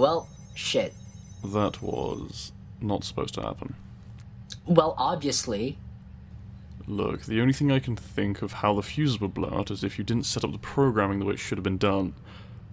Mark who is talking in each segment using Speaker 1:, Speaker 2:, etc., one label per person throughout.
Speaker 1: Well, shit.
Speaker 2: That was not supposed to happen.
Speaker 1: Well, obviously.
Speaker 2: Look, the only thing I can think of how the fuses would blow out is if you didn't set up the programming the way it should have been done.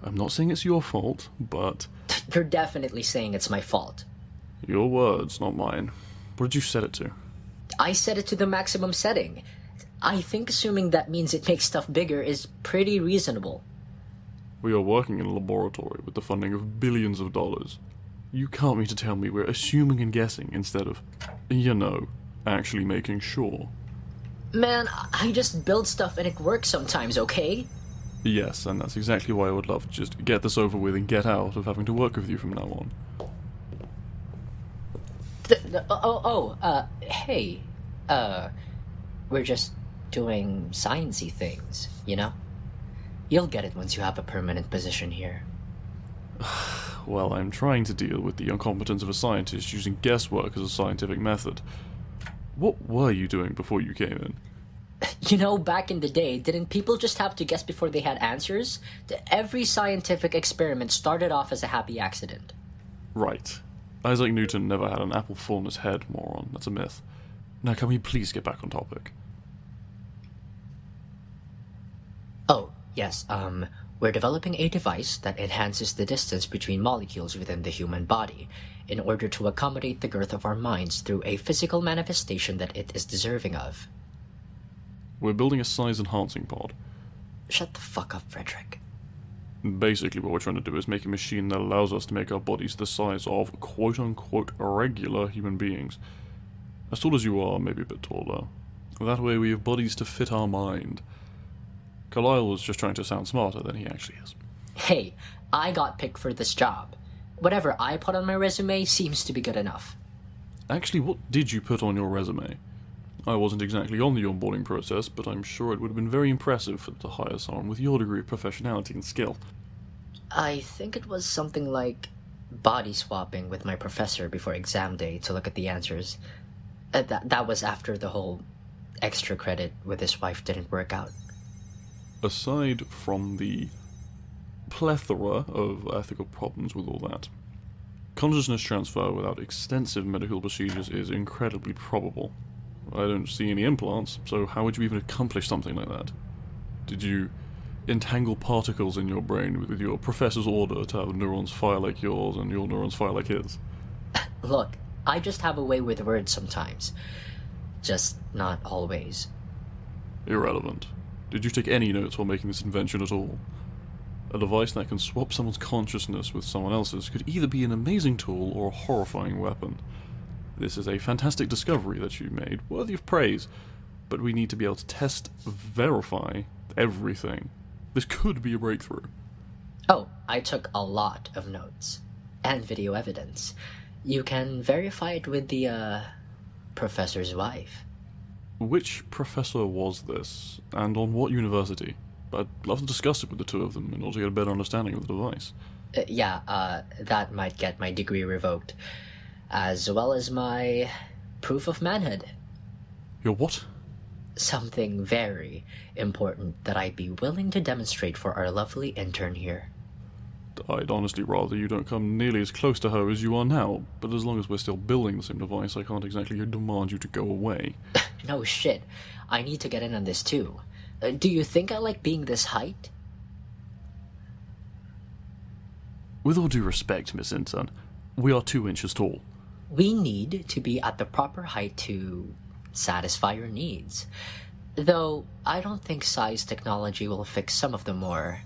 Speaker 2: I'm not saying it's your fault, but...
Speaker 1: You're definitely saying it's my fault.
Speaker 2: Your words, not mine. What did you set it to?
Speaker 1: I set it to the maximum setting. I think assuming that means it makes stuff bigger is pretty reasonable.
Speaker 2: We are working in a laboratory with the funding of billions of dollars. You can't mean to tell me we're assuming and guessing instead of, actually making sure.
Speaker 1: Man, I just build stuff and it works sometimes, okay?
Speaker 2: Yes, and that's exactly why I would love to just get this over with and get out of having to work with you from now on.
Speaker 1: Hey. We're just doing sciencey things, you know? You'll get it once you have a permanent position here.
Speaker 2: Well, I'm trying to deal with the incompetence of a scientist using guesswork as a scientific method. What were you doing before you came in?
Speaker 1: You know, back in the day, didn't people just have to guess before they had answers? Every scientific experiment started off as a happy accident.
Speaker 2: Right. Isaac Newton never had an apple fall in his head, moron. That's a myth. Now, can we please get back on topic?
Speaker 1: Oh, yes, we're developing a device that enhances the distance between molecules within the human body in order to accommodate the girth of our minds through a physical manifestation that it is deserving of.
Speaker 2: We're building a size-enhancing pod.
Speaker 1: Shut the fuck up, Frederick.
Speaker 2: Basically, what we're trying to do is make a machine that allows us to make our bodies the size of quote-unquote regular human beings. As tall as you are, maybe a bit taller. That way we have bodies to fit our mind. Carlisle was just trying to sound smarter than he actually is.
Speaker 1: Hey, I got picked for this job. Whatever I put on my resume seems to be good enough.
Speaker 2: Actually, what did you put on your resume? I wasn't exactly on the onboarding process, but I'm sure it would have been very impressive to hire someone with your degree of professionality and skill.
Speaker 1: I think it was something like body swapping with my professor before exam day to look at the answers. That was after the whole extra credit with his wife didn't work out.
Speaker 2: Aside from the plethora of ethical problems with all that, consciousness transfer without extensive medical procedures is incredibly probable. I don't see any implants, so how would you even accomplish something like that? Did you entangle particles in your brain with your professor's order to have neurons fire like yours and your neurons fire like his?
Speaker 1: Look, I just have a way with words sometimes. Just not always.
Speaker 2: Irrelevant. Did you take any notes while making this invention at all? A device that can swap someone's consciousness with someone else's could either be an amazing tool or a horrifying weapon. This is a fantastic discovery that you made, worthy of praise, but we need to be able to test, verify everything. This could be a breakthrough.
Speaker 1: Oh, I took a lot of notes. And video evidence. You can verify it with the, professor's wife.
Speaker 2: Which professor was this, and on what university? I'd love to discuss it with the two of them in order to get a better understanding of the device.
Speaker 1: That might get my degree revoked. As well as my proof of manhood.
Speaker 2: Your what?
Speaker 1: Something very important that I'd be willing to demonstrate for our lovely intern here.
Speaker 2: I'd honestly rather you don't come nearly as close to her as you are now, but as long as we're still building the same device, I can't exactly demand you to go away.
Speaker 1: No shit. I need to get in on this too. Do you think I like being this height?
Speaker 2: With all due respect, Miss Intern, we are 2 inches tall.
Speaker 1: We need to be at the proper height to satisfy your needs. Though, I don't think size technology will fix some of the more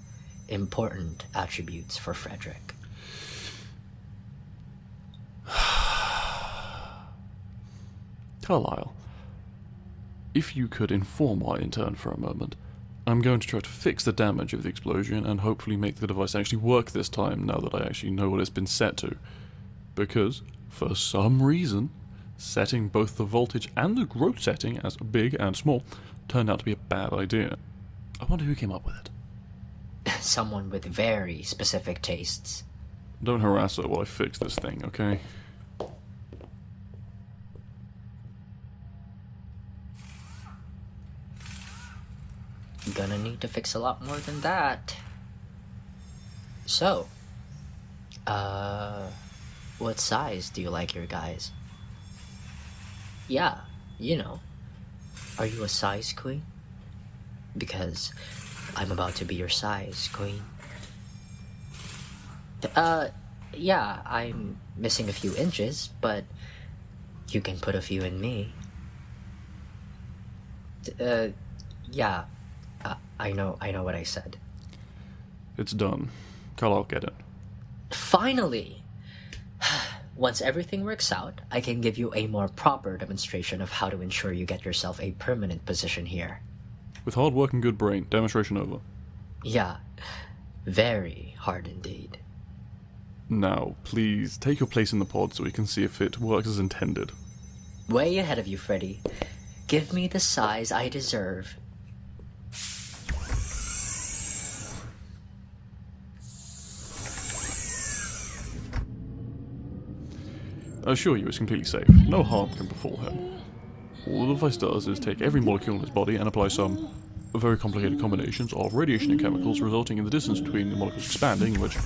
Speaker 1: important attributes for Frederick.
Speaker 2: Carlisle, if you could inform our intern for a moment, I'm going to try to fix the damage of the explosion and hopefully make the device actually work this time now that I actually know what it's been set to. Because, for some reason, setting both the voltage and the growth setting as big and small turned out to be a bad idea. I wonder who came up with it.
Speaker 1: Someone with very specific tastes.
Speaker 2: Don't harass her while I fix this thing, okay?
Speaker 1: Gonna need to fix a lot more than that. So, What size do you like your guys? Yeah, you know. Are you a size queen? Because I'm about to be your size queen. Yeah, I'm missing a few inches, but you can put a few in me. Yeah, I know what I said.
Speaker 2: It's done. Carlisle, get it.
Speaker 1: Finally! Once everything works out, I can give you a more proper demonstration of how to ensure you get yourself a permanent position here.
Speaker 2: With hard work and good brain, demonstration over.
Speaker 1: Yeah, very hard indeed.
Speaker 2: Now, please, take your place in the pod so we can see if it works as intended.
Speaker 1: Way ahead of you, Freddy. Give me the size I deserve.
Speaker 2: I assure you it's completely safe. No harm can befall him. All the device does is take every molecule in his body and apply some very complicated combinations of radiation and chemicals, resulting in the distance between the molecules expanding, which...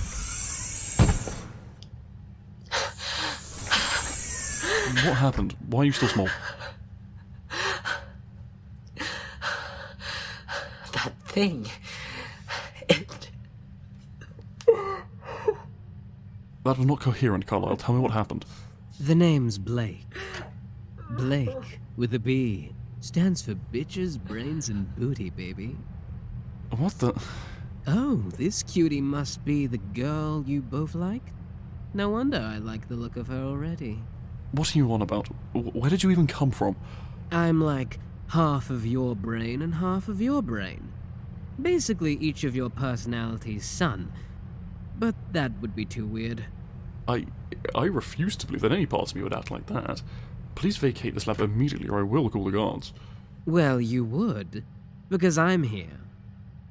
Speaker 2: What happened? Why are you still small?
Speaker 1: That thing... It...
Speaker 2: That was not coherent, Carlisle. Tell me what happened.
Speaker 3: The name's Blake. Blake, with a B, stands for bitches, brains, and booty, baby.
Speaker 2: What the...
Speaker 3: Oh, this cutie must be the girl you both like? No wonder I like the look of her already.
Speaker 2: What are you on about? Where did you even come from?
Speaker 3: I'm like half of your brain and half of your brain. Basically each of your personalities' son. But that would be too weird.
Speaker 2: I refuse to believe that any part of me would act like that. Please vacate this lab immediately or I will call the guards.
Speaker 3: Well, you would, because I'm here.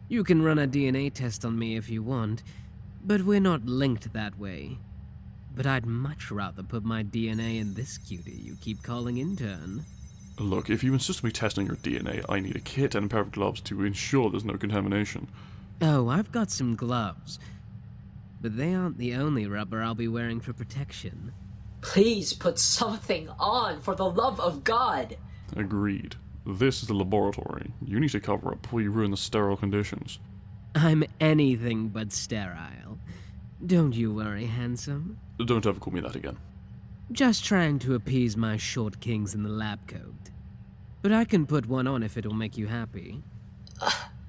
Speaker 3: You can run a DNA test on me if you want, but we're not linked that way. But I'd much rather put my DNA in this cutie you keep calling Intern.
Speaker 2: Look, if you insist on me testing your DNA, I need a kit and a pair of gloves to ensure there's no contamination.
Speaker 3: Oh, I've got some gloves. But they aren't the only rubber I'll be wearing for protection.
Speaker 1: Please put something on, for the love of God!
Speaker 2: Agreed. This is the laboratory. You need to cover up before you ruin the sterile conditions.
Speaker 3: I'm anything but sterile. Don't you worry, handsome.
Speaker 2: Don't ever call me that again.
Speaker 3: Just trying to appease my short kings in the lab coat. But I can put one on if it'll make you happy.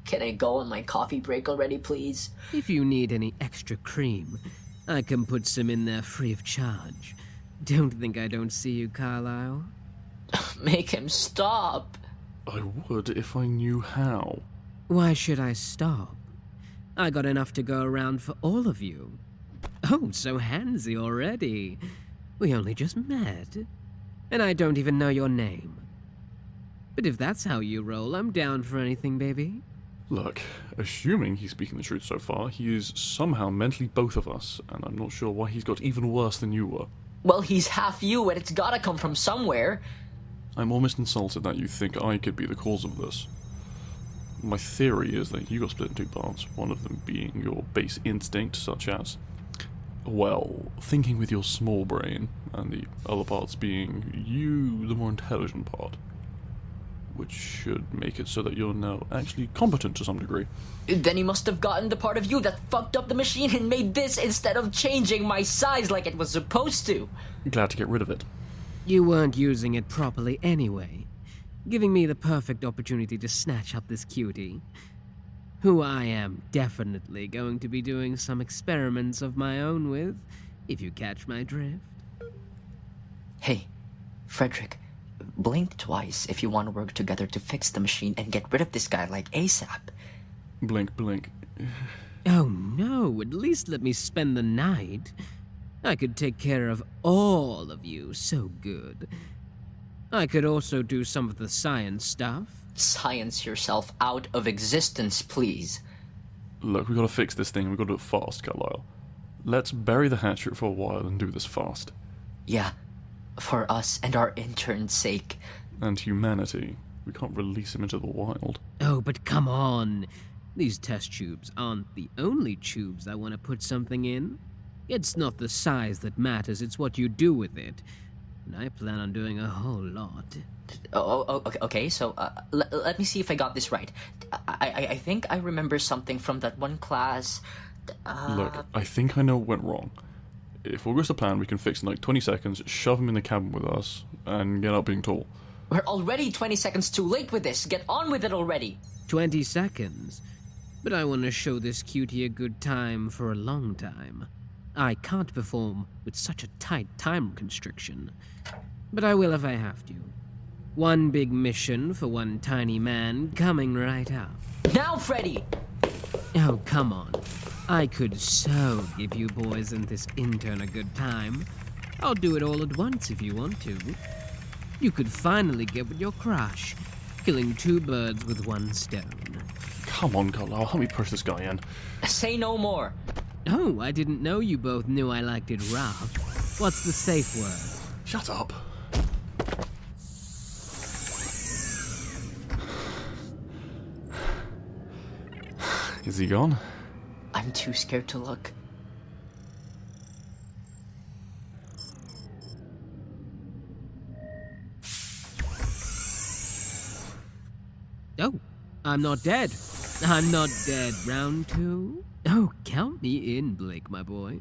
Speaker 1: Can I go on my coffee break already, please?
Speaker 3: If you need any extra cream, I can put some in there free of charge. Don't think I don't see you, Carlisle.
Speaker 1: Make him stop!
Speaker 2: I would if I knew how.
Speaker 3: Why should I stop? I got enough to go around for all of you. Oh, so handsy already. We only just met. And I don't even know your name. But if that's how you roll, I'm down for anything, baby.
Speaker 2: Look, assuming he's speaking the truth so far, he is somehow mentally both of us, and I'm not sure why he's got even worse than you were.
Speaker 1: Well, he's half you, and it's gotta come from somewhere.
Speaker 2: I'm almost insulted that you think I could be the cause of this. My theory is that you got split in two parts, one of them being your base instinct, such as, well, thinking with your small brain, and the other parts being you, the more intelligent part. Which should make it so that you're now actually competent to some degree.
Speaker 1: Then he must have gotten the part of you that fucked up the machine and made this instead of changing my size like it was supposed to.
Speaker 2: Glad to get rid of it.
Speaker 3: You weren't using it properly anyway, giving me the perfect opportunity to snatch up this cutie, who I am definitely going to be doing some experiments of my own with, if you catch my drift.
Speaker 1: Hey, Frederick, blink twice if you want to work together to fix the machine and get rid of this guy like ASAP.
Speaker 2: Blink, blink.
Speaker 3: Oh no, at least let me spend the night. I could take care of all of you so good. I could also do some of the science stuff.
Speaker 1: Science yourself out of existence, please.
Speaker 2: Look, we gotta fix this thing, we gotta do it fast, Carlisle. Let's bury the hatchet for a while and do this fast.
Speaker 1: Yeah, for us and our intern's sake.
Speaker 2: And humanity. We can't release him into the wild.
Speaker 3: Oh, but come on. These test tubes aren't the only tubes I want to put something in. It's not the size that matters, it's what you do with it. And I plan on doing a whole lot.
Speaker 1: Okay, so let me see if I got this right. I think I remember something from that one class.
Speaker 2: Look, I think I know what went wrong. If all goes to plan, we can fix in like 20 seconds, shove him in the cabin with us, and get out being tall.
Speaker 1: We're already 20 seconds too late with this. Get on with it already.
Speaker 3: 20 seconds? But I want to show this cutie a good time for a long time. I can't perform with such a tight time constriction. But I will if I have to. One big mission for one tiny man coming right up.
Speaker 1: Now, Freddy!
Speaker 3: Oh, come on. I could so give you boys and this intern a good time. I'll do it all at once if you want to. You could finally get with your crush, killing two birds with one stone.
Speaker 2: Come on, Collab, help me push this guy in.
Speaker 1: Say no more.
Speaker 3: Oh, I didn't know you both knew I liked it rough. What's the safe word?
Speaker 2: Shut up. Is he gone?
Speaker 1: I'm too scared to look.
Speaker 3: Oh, I'm not dead. I'm not dead. Round two? Oh, count me in, Blake, my boy.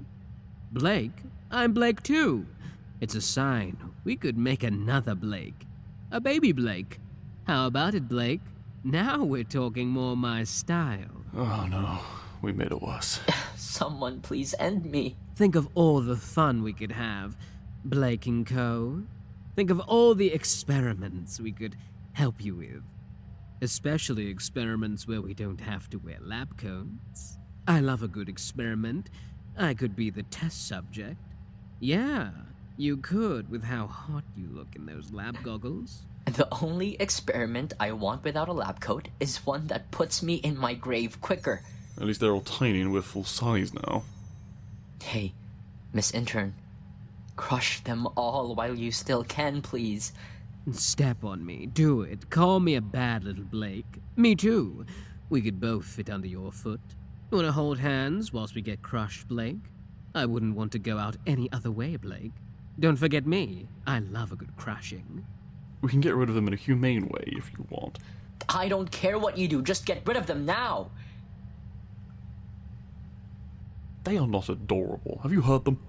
Speaker 3: Blake? I'm Blake too. It's a sign. We could make another Blake. A baby Blake. How about it, Blake? Now we're talking more my style.
Speaker 2: Oh no, we made it worse.
Speaker 1: Someone please end me.
Speaker 3: Think of all the fun we could have, Blake and Co. Think of all the experiments we could help you with. Especially experiments where we don't have to wear lab coats. I love a good experiment. I could be the test subject. Yeah, you could with how hot you look in those lab goggles.
Speaker 1: The only experiment I want without a lab coat is one that puts me in my grave quicker.
Speaker 2: At least they're all tiny and we're full size now.
Speaker 1: Hey, Miss Intern, crush them all while you still can, please.
Speaker 3: Step on me, do it. Call me a bad little Blake. Me too. We could both fit under your foot. You want to hold hands whilst we get crushed, Blake? I wouldn't want to go out any other way, Blake. Don't forget me. I love a good crushing.
Speaker 2: We can get rid of them in a humane way if you want.
Speaker 1: I don't care what you do, just get rid of them now.
Speaker 2: They are not adorable. Have you heard them?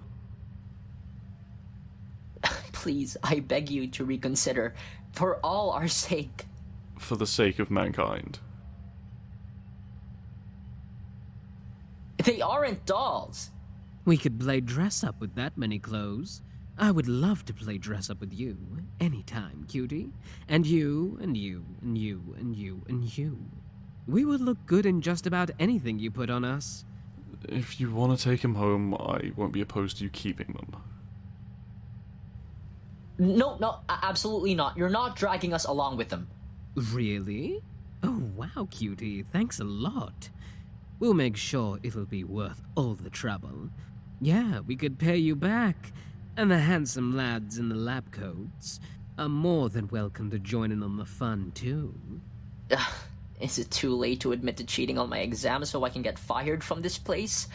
Speaker 1: Please, I beg you to reconsider, for all our sake.
Speaker 2: For the sake of mankind.
Speaker 1: They aren't dolls.
Speaker 3: We could play dress up with that many clothes. I would love to play dress up with you, anytime, cutie. And you, and you, and you, and you, and you. We would look good in just about anything you put on us.
Speaker 2: If you want to take him home, I won't be opposed to you keeping them.
Speaker 1: No, absolutely not. You're not dragging us along with them.
Speaker 3: Really? Oh, wow, cutie. Thanks a lot. We'll make sure it'll be worth all the trouble. Yeah, we could pay you back. And the handsome lads in the lab coats are more than welcome to join in on the fun, too.
Speaker 1: Is it too late to admit to cheating on my exam so I can get fired from this place?